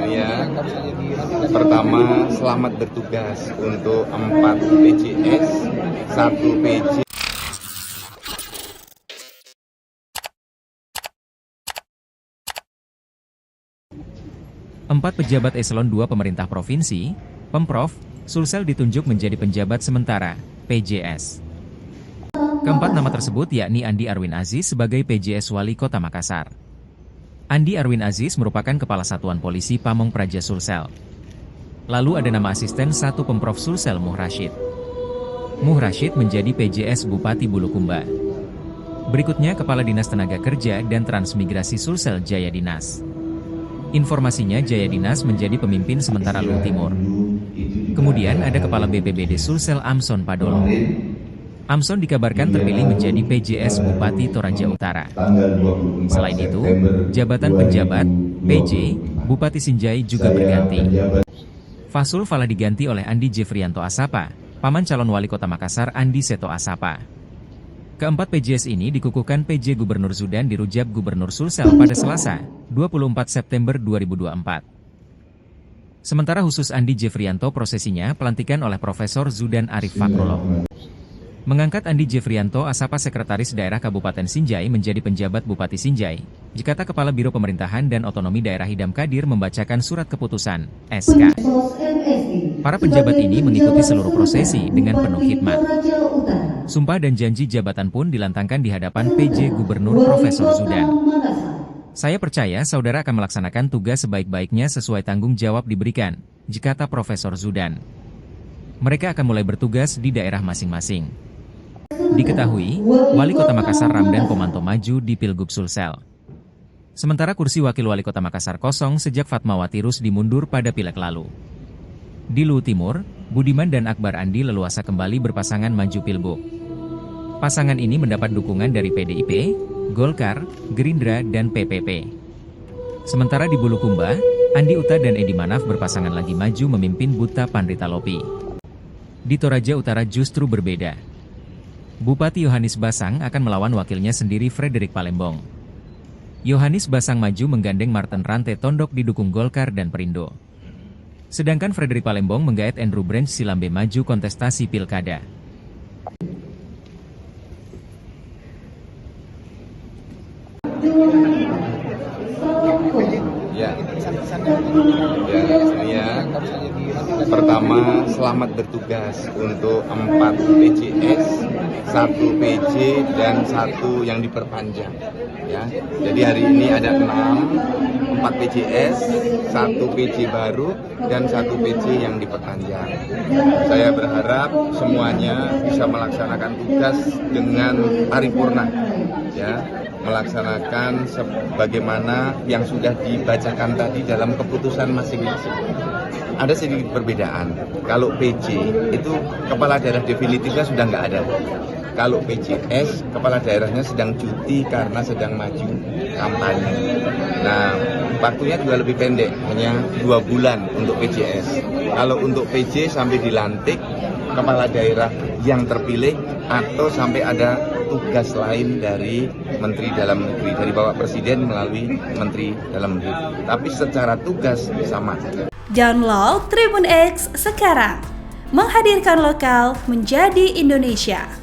Ya, pertama selamat bertugas untuk 4 PJS, 1 PJ. Empat pejabat eselon 2 pemerintah provinsi, Pemprov, Sulsel ditunjuk menjadi penjabat sementara, PJS. Keempat nama tersebut yakni Andi Arwin Aziz sebagai PJS Wali Kota Makassar. Andi Arwin Aziz merupakan Kepala Satuan Polisi Pamong Praja Sulsel. Lalu ada nama asisten 1 Pemprov Sulsel Muh Rashid. Muh Rashid menjadi PJS Bupati Bulukumba. Berikutnya Kepala Dinas Tenaga Kerja dan Transmigrasi Sulsel Jaya Dinas. Informasinya Jaya Dinas menjadi pemimpin sementara Luwu Timur. Kemudian ada Kepala BPBD Sulsel Amson Padolo. Amson dikabarkan terpilih menjadi PJS Bupati Toraja Utara. Selain itu, jabatan penjabat, PJ, Bupati Sinjai juga berganti. Fasul Fala diganti oleh Andi Jefrianto Asapa, paman calon wali kota Makassar Andi Seto Asapa. Keempat PJS ini dikukuhkan PJ Gubernur Zudan di Rujab Gubernur Sulsel pada Selasa, 24 September 2024. Sementara khusus Andi Jefrianto prosesinya pelantikan oleh Profesor Zudan Arif Fakrullah. Mengangkat Andi Jefrianto Asapa Sekretaris Daerah Kabupaten Sinjai menjadi penjabat Bupati Sinjai, jikata Kepala Biro Pemerintahan dan Otonomi Daerah Hidam Kadir membacakan surat keputusan, SK. Para penjabat ini mengikuti seluruh prosesi dengan penuh khidmat. Sumpah dan janji jabatan pun dilantangkan di hadapan PJ Gubernur Profesor Zudan. Saya percaya saudara akan melaksanakan tugas sebaik-baiknya sesuai tanggung jawab diberikan, jikata Profesor Zudan. Mereka akan mulai bertugas di daerah masing-masing. Diketahui, Wali Kota Makassar Ramdan Pomanto maju di Pilgub Sulsel. Sementara kursi Wakil Wali Kota Makassar kosong sejak Fatmawati Rusdi mundur pada Pileg lalu. Di Luwu Timur, Budiman dan Akbar Andi leluasa kembali berpasangan maju Pilgub. Pasangan ini mendapat dukungan dari PDIP, Golkar, Gerindra, dan PPP. Sementara di Bulukumba, Andi Uta dan Edi Manaf berpasangan lagi maju memimpin Buta Pandritalopi. Di Toraja Utara justru berbeda. Bupati Yohanis Basang akan melawan wakilnya sendiri Frederick Palembong. Yohanis Basang maju menggandeng Martin Rante Tondok didukung Golkar dan Perindo. Sedangkan Frederick Palembong menggait Andrew Branch Silambe maju kontestasi Pilkada. Ya, pertama selamat bertugas untuk 4 PJS, 1 PJ dan 1 yang diperpanjang. Ya, jadi hari ini ada 4 PJS, 1 PJ baru dan 1 PJ yang diperpanjang. Saya berharap semuanya bisa melaksanakan tugas dengan paripurna. Ya, melaksanakan sebagaimana yang sudah dibacakan tadi dalam keputusan masing-masing. Ada sedikit perbedaan. Kalau PJ itu kepala daerah definitifnya sudah nggak ada. Kalau PJS, kepala daerahnya sedang cuti karena sedang maju kampanye. Nah, waktunya juga lebih pendek, hanya 2 bulan untuk PJS. Kalau untuk PJ sampai dilantik kepala daerah yang terpilih atau sampai ada tugas lain dari Menteri Dalam Negeri, dari Bapak Presiden melalui Menteri Dalam Negeri. Tapi secara tugas sama. Download Tribun X sekarang, menghadirkan lokal menjadi Indonesia.